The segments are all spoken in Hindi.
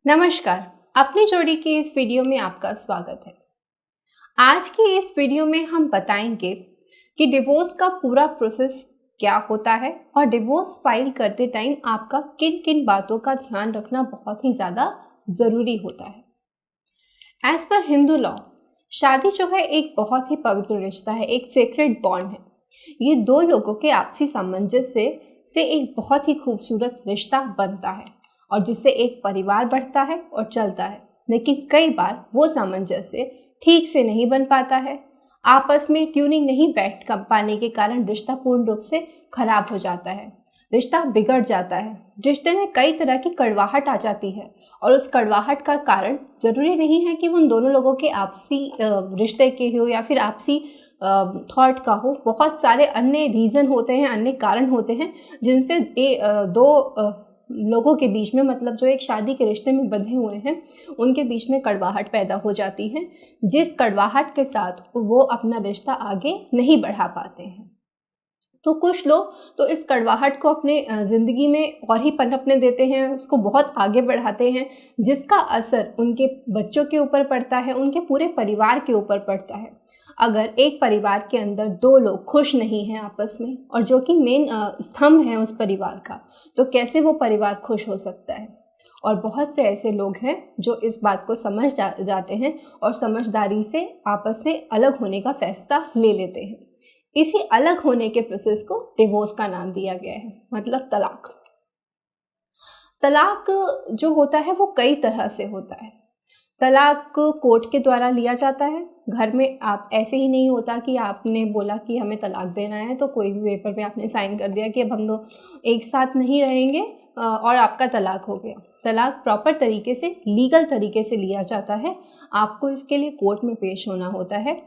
नमस्कार। अपनी जोड़ी की इस वीडियो में आपका स्वागत है। आज की इस वीडियो में हम बताएंगे कि डिवोर्स का पूरा प्रोसेस क्या होता है और डिवोर्स फाइल करते टाइम आपका किन किन बातों का ध्यान रखना बहुत ही ज़्यादा ज़रूरी होता है। एज पर हिंदू लॉ, शादी जो है एक बहुत ही पवित्र रिश्ता है, एक सेक्रेड बॉन्ड है। ये दो लोगों के आपसी सामंजस्य से एक बहुत ही खूबसूरत रिश्ता बनता है और जिससे एक परिवार बढ़ता है और चलता है। लेकिन कई बार वो सामंजस्य ठीक से नहीं बन पाता है। आपस में ट्यूनिंग नहीं बैठ पाने के कारण रिश्ता पूर्ण रूप से खराब हो जाता है, रिश्ता बिगड़ जाता है। रिश्ते में कई तरह की कड़वाहट आ जाती है और उस कड़वाहट का कारण जरूरी नहीं है कि वो उन दोनों लोगों के आपसी रिश्ते के हो या फिर आपसी थॉट का हो। बहुत सारे अन्य रीज़न होते हैं, अन्य कारण होते हैं जिनसे दो लोगों के बीच में, मतलब जो एक शादी के रिश्ते में बंधे हुए हैं, उनके बीच में कड़वाहट पैदा हो जाती है, जिस कड़वाहट के साथ वो अपना रिश्ता आगे नहीं बढ़ा पाते हैं। तो कुछ लोग तो इस कड़वाहट को अपने ज़िंदगी में और ही पनपने देते हैं, उसको बहुत आगे बढ़ाते हैं, जिसका असर उनके बच्चों के ऊपर पड़ता है, उनके पूरे परिवार के ऊपर पड़ता है। अगर एक परिवार के अंदर दो लोग खुश नहीं हैं आपस में, और जो कि मेन स्तंभ है उस परिवार का, तो कैसे वो परिवार खुश हो सकता है। और बहुत से ऐसे लोग हैं जो इस बात को समझ जाते हैं और समझदारी से आपस में अलग होने का फैसला ले लेते हैं। इसी अलग होने के प्रोसेस को डिवोर्स का नाम दिया गया है, मतलब तलाक। तलाक जो होता है वो कई तरह से होता है। तलाक कोर्ट के द्वारा लिया जाता है। घर में आप ऐसे ही नहीं होता कि आपने बोला कि हमें तलाक देना है तो कोई भी पेपर पे आपने साइन कर दिया कि अब हम लोग एक साथ नहीं रहेंगे और आपका तलाक हो गया। तलाक प्रॉपर तरीके से, लीगल तरीके से लिया जाता है। आपको इसके लिए कोर्ट में पेश होना होता है।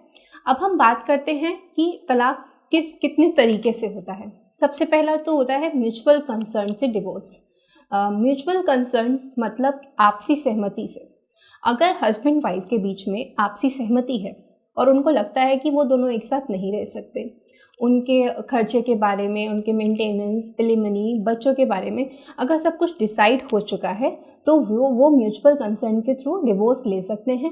अब हम बात करते हैं कि तलाक कितने तरीके से होता है। सबसे पहला तो होता है म्यूचुअल कंसर्न से डिवोर्स। म्यूचुअल कंसर्न मतलब आपसी सहमति से। अगर हस्बैंड वाइफ के बीच में आपसी सहमति है और उनको लगता है कि वो दोनों एक साथ नहीं रह सकते, उनके खर्चे के बारे में, उनके मेंटेनेंस, एलिमनी, बच्चों के बारे में अगर सब कुछ डिसाइड हो चुका है, तो वो म्यूचुअल कंसर्न के थ्रू डिवोर्स ले सकते हैं।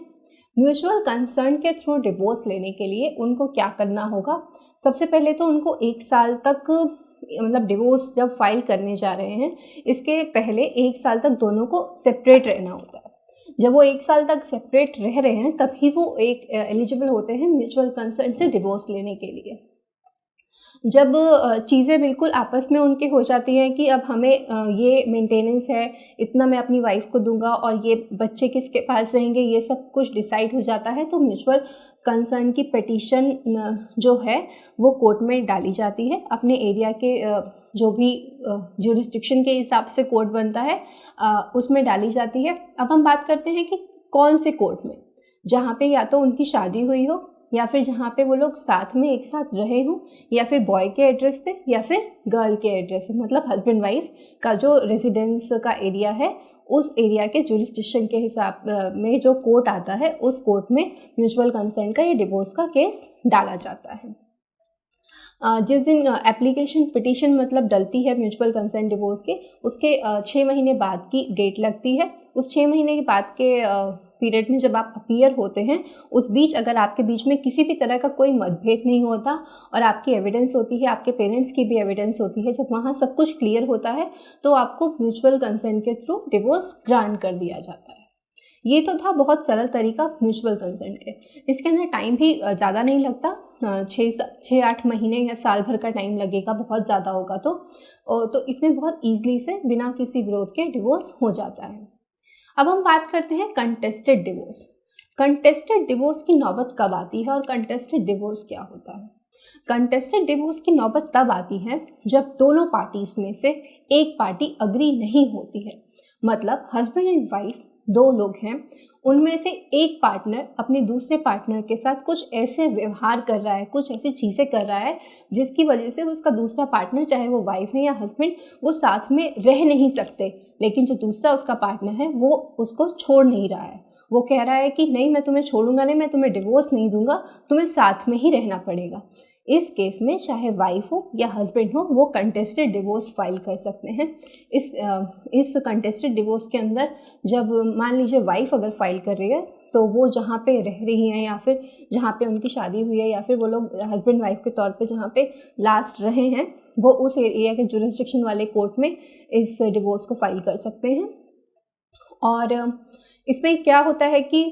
म्यूचुअल कंसर्न के थ्रू डिवोर्स लेने के लिए उनको क्या करना होगा? सबसे पहले तो उनको 1 साल तक, मतलब डिवोर्स जब फाइल करने जा रहे हैं, इसके पहले 1 साल तक दोनों को सेपरेट रहना होता है। जब वो 1 साल तक सेपरेट रह रहे हैं तभी वो एक एलिजिबल होते हैं म्यूचुअल कंसर्न से डिवोर्स लेने के लिए। जब चीज़ें बिल्कुल आपस में उनके हो जाती हैं कि अब हमें ये मेंटेनेंस है, इतना मैं अपनी वाइफ को दूंगा और ये बच्चे किसके पास रहेंगे, ये सब कुछ डिसाइड हो जाता है, तो म्यूचुअल कंसर्न की पिटीशन जो है वो कोर्ट में डाली जाती है। अपने एरिया के जो भी ज्यूरिस्डिक्शन के हिसाब से कोर्ट बनता है उसमें डाली जाती है। अब हम बात करते हैं कि कौन से कोर्ट में, जहाँ पे या तो उनकी शादी हुई हो या फिर जहाँ पे वो लोग साथ में एक साथ रहे हों, या फिर बॉय के एड्रेस पे या फिर गर्ल के एड्रेस पे, मतलब हस्बैंड वाइफ का जो रेजिडेंस का एरिया है उस एरिया के जुरिस्डिक्शन के हिसाब में जो कोर्ट आता है, उस कोर्ट में म्यूचुअल कंसर्न का या डिवोर्स का केस डाला जाता है। जिस दिन एप्लीकेशन पिटीशन मतलब डलती है म्यूचुअल कंसर्न डिवोर्स के, उसके 6 महीने बाद की डेट लगती है। उस 6 महीने के बाद के पीरियड में जब आप अपीयर होते हैं, उस बीच अगर आपके बीच में किसी भी तरह का कोई मतभेद नहीं होता और आपकी एविडेंस होती है, आपके पेरेंट्स की भी एविडेंस होती है, जब वहाँ सब कुछ क्लियर होता है तो आपको म्यूचुअल कंसर्न के थ्रू डिवोर्स ग्रांट कर दिया जाता है। ये तो था बहुत सरल तरीका म्यूचुअल कंसर्न के। इसके अंदर टाइम भी ज़्यादा नहीं लगता, 6-8 महीने या साल भर का टाइम लगेगा, बहुत ज़्यादा होगा तो इसमें बहुत ईजिली से बिना किसी विरोध के डिवोर्स हो जाता है। अब हम बात करते हैं कंटेस्टेड डिवोर्स। कंटेस्टेड डिवोर्स की नौबत कब आती है और कंटेस्टेड डिवोर्स क्या होता है? कंटेस्टेड डिवोर्स की नौबत तब आती है जब दोनों पार्टीज में से एक पार्टी अग्री नहीं होती है। मतलब हस्बैंड एंड वाइफ 2 लोग हैं, उनमें से एक पार्टनर अपने दूसरे पार्टनर के साथ कुछ ऐसे व्यवहार कर रहा है, कुछ ऐसी चीज़ें कर रहा है जिसकी वजह से उसका दूसरा पार्टनर, चाहे वो वाइफ है या हस्बैंड, वो साथ में रह नहीं सकते। लेकिन जो दूसरा उसका पार्टनर है वो उसको छोड़ नहीं रहा है। वो कह रहा है कि नहीं, मैं तुम्हें छोड़ूंगा नहीं, मैं तुम्हें डिवोर्स नहीं दूंगा, तुम्हें साथ में ही रहना पड़ेगा। इस केस में चाहे वाइफ हो या हस्बैंड हो, वो कंटेस्टेड डिवोर्स फाइल कर सकते हैं। इस कंटेस्टेड डिवोर्स के अंदर जब मान लीजिए वाइफ अगर फाइल कर रही है, तो वो जहाँ पे रह रही हैं या फिर जहाँ पे उनकी शादी हुई है या फिर वो लोग हस्बैंड वाइफ के तौर पे जहाँ पे लास्ट रहे हैं, वो उस एरिया के जुरिस्डिक्शन वाले कोर्ट में इस डिवोर्स को फाइल कर सकते हैं। और इसमें क्या होता है कि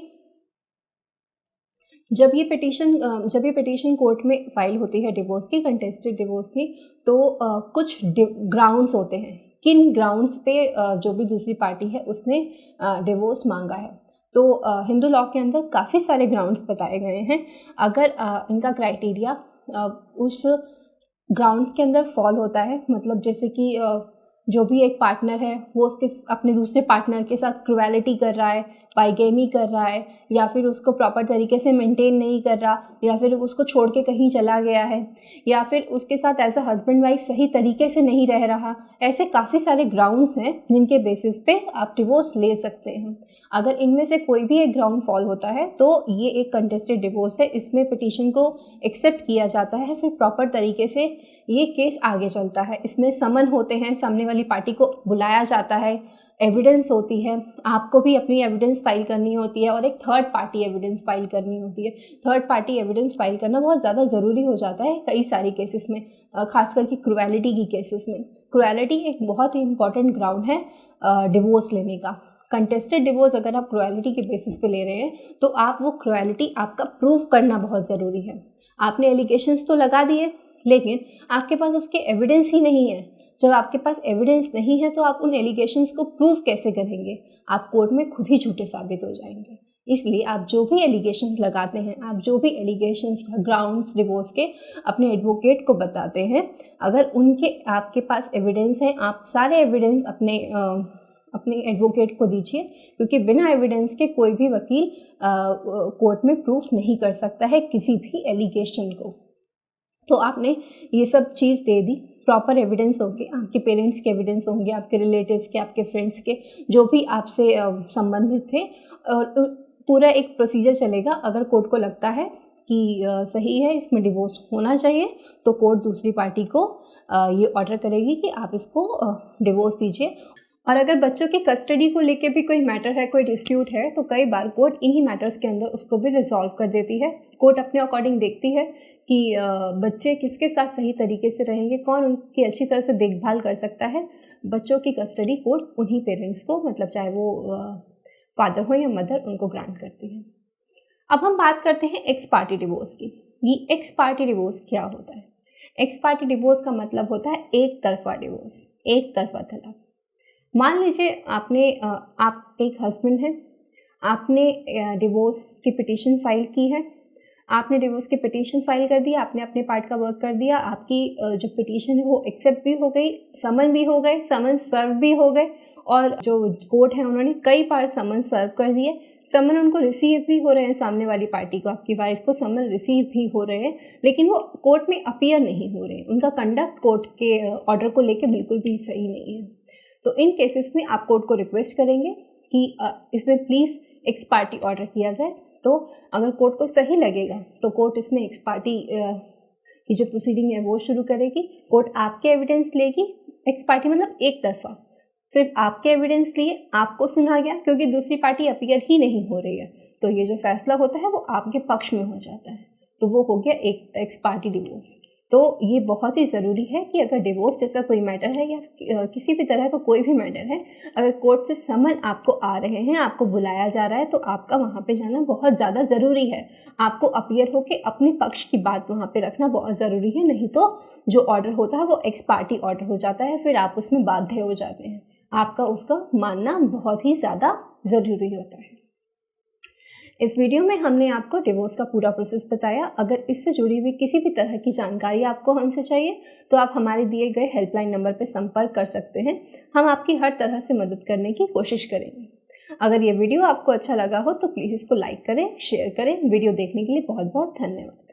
जब ये पिटीशन कोर्ट में फाइल होती है डिवोर्स की, कंटेस्टेड डिवोर्स की, तो कुछ ग्राउंड्स होते हैं, किन ग्राउंड्स पे जो भी दूसरी पार्टी है उसने डिवोर्स मांगा है। तो हिंदू लॉ के अंदर काफ़ी सारे ग्राउंड्स बताए गए हैं। अगर इनका क्राइटेरिया उस ग्राउंड्स के अंदर फॉल होता है, मतलब जैसे कि जो भी एक पार्टनर है वो उसके अपने दूसरे पार्टनर के साथ क्रुएलिटी कर रहा है, पाइगेमी कर रहा है, या फिर उसको प्रॉपर तरीके से मेंटेन नहीं कर रहा, या फिर उसको छोड़ के कहीं चला गया है, या फिर उसके साथ एज अ हस्बैंड वाइफ सही तरीके से नहीं रह रहा, ऐसे काफ़ी सारे ग्राउंड्स हैं जिनके बेसिस पे आप डिवोर्स ले सकते हैं। अगर इनमें से कोई भी एक ग्राउंड फॉल होता है तो ये एक कंटेस्टेड डिवोर्स है। इसमें पिटीशन को एक्सेप्ट किया जाता है, फिर प्रॉपर तरीके से ये केस आगे चलता है। इसमें समन होते हैं, सामने वाली पार्टी को बुलाया जाता है, एविडेंस होती है, आपको भी अपनी एविडेंस फाइल करनी होती है और एक थर्ड पार्टी एविडेंस फाइल करनी होती है। थर्ड पार्टी एविडेंस फाइल करना बहुत ज़्यादा ज़रूरी हो जाता है कई सारी केसेस में, खास करके क्रुएलिटी की केसेस में। क्रुएलिटी एक बहुत ही इंपॉर्टेंट ग्राउंड है डिवोर्स लेने का। कंटेस्टेड डिवोर्स अगर आप क्रुएलिटी के बेसिस पे ले रहे हैं तो आप वो क्रुएलिटी आपका प्रूव करना बहुत ज़रूरी है। आपने एलिगेशंस तो लगा दिए, लेकिन आपके पास उसके एविडेंस ही नहीं है। जब आपके पास एविडेंस नहीं है तो आप उन एलिगेशंस को प्रूव कैसे करेंगे? आप कोर्ट में खुद ही झूठे साबित हो जाएंगे। इसलिए आप जो भी एलिगेशंस लगाते हैं, आप जो भी एलिगेशंस ग्राउंड्स डिवोर्स के अपने एडवोकेट को बताते हैं, अगर उनके आपके पास एविडेंस है, आप सारे एविडेंस अपने एडवोकेट को दीजिए, क्योंकि बिना एविडेंस के कोई भी वकील कोर्ट में प्रूफ नहीं कर सकता है किसी भी एलिगेशन को। तो आपने ये सब चीज़ दे दी, प्रॉपर एविडेंस होंगे, आपके पेरेंट्स के एविडेंस होंगे, आपके रिलेटिव्स के, आपके फ्रेंड्स के, जो भी आपसे संबंधित थे, और पूरा एक प्रोसीजर चलेगा। अगर कोर्ट को लगता है कि सही है, इसमें डिवोर्स होना चाहिए, तो कोर्ट दूसरी पार्टी को ये ऑर्डर करेगी कि आप इसको डिवोर्स दीजिए। और अगर बच्चों की कस्टडी को लेके भी कोई मैटर है, कोई डिस्प्यूट है, तो कई बार कोर्ट इन्हीं मैटर्स के अंदर उसको भी रिजॉल्व कर देती है। कोर्ट अपने अकॉर्डिंग देखती है कि बच्चे किसके साथ सही तरीके से रहेंगे, कौन उनकी अच्छी तरह से देखभाल कर सकता है। बच्चों की कस्टडी कोर्ट उन्हीं पेरेंट्स को, मतलब चाहे वो फादर हो या मदर, उनको ग्रांट करती है। अब हम बात करते हैं एक्स पार्टी डिवोर्स की। ये एक्स पार्टी डिवोर्स क्या होता है? एक्स पार्टी डिवोर्स का मतलब होता है एक तरफा डिवोर्स, एक तरफा तलाक। मान लीजिए आप एक हस्बैंड हैं, आपने डिवोर्स की पिटीशन फाइल की है, आपने डिवोर्स की पिटीशन फाइल कर दी, आपने अपने पार्ट का वर्क कर दिया, आपकी जो पिटीशन है वो एक्सेप्ट भी हो गई, समन भी हो गए, समन सर्व भी हो गए, और जो कोर्ट है उन्होंने कई बार समन सर्व कर दिए, समन उनको रिसीव भी हो रहे हैं, सामने वाली पार्टी को, आपकी वाइफ को समन रिसीव भी हो रहे हैं, लेकिन वो कोर्ट में अपीयर नहीं हो रहे हैं, उनका कंडक्ट कोर्ट के ऑर्डर को लेकर बिल्कुल भी सही नहीं है। तो इन केसेस में आप कोर्ट को रिक्वेस्ट करेंगे कि इसमें प्लीज़ एक्स पार्टी ऑर्डर किया जाए। तो अगर कोर्ट को सही लगेगा तो कोर्ट इसमें एक्स पार्टी की जो प्रोसीडिंग है वो शुरू करेगी। कोर्ट आपके एविडेंस लेगी, एक्स पार्टी मतलब एक तरफा, सिर्फ आपके एविडेंस लिए आपको सुना गया, क्योंकि दूसरी पार्टी अपीयर ही नहीं हो रही है, तो ये जो फैसला होता है वो आपके पक्ष में हो जाता है। तो वो हो गया एक एक्स पार्टी डिवोर्स। तो ये बहुत ही ज़रूरी है कि अगर डिवोर्स जैसा कोई मैटर है या किसी भी तरह का कोई भी मैटर है, अगर कोर्ट से समन आपको आ रहे हैं, आपको बुलाया जा रहा है, तो आपका वहाँ पे जाना बहुत ज़्यादा ज़रूरी है। आपको अपीयर होकर अपने पक्ष की बात वहाँ पे रखना बहुत ज़रूरी है, नहीं तो जो ऑर्डर होता है वो एक्स पार्टी ऑर्डर हो जाता है, फिर आप उसमें बाध्य हो जाते हैं। आपका उसका मानना बहुत ही ज़्यादा ज़रूरी होता है। इस वीडियो में हमने आपको डिवोर्स का पूरा प्रोसेस बताया। अगर इससे जुड़ी हुई किसी भी तरह की जानकारी आपको हमसे चाहिए तो आप हमारे दिए गए हेल्पलाइन नंबर पर संपर्क कर सकते हैं। हम आपकी हर तरह से मदद करने की कोशिश करेंगे। अगर ये वीडियो आपको अच्छा लगा हो तो प्लीज़ इसको लाइक करें, शेयर करें। वीडियो देखने के लिए बहुत बहुत धन्यवाद।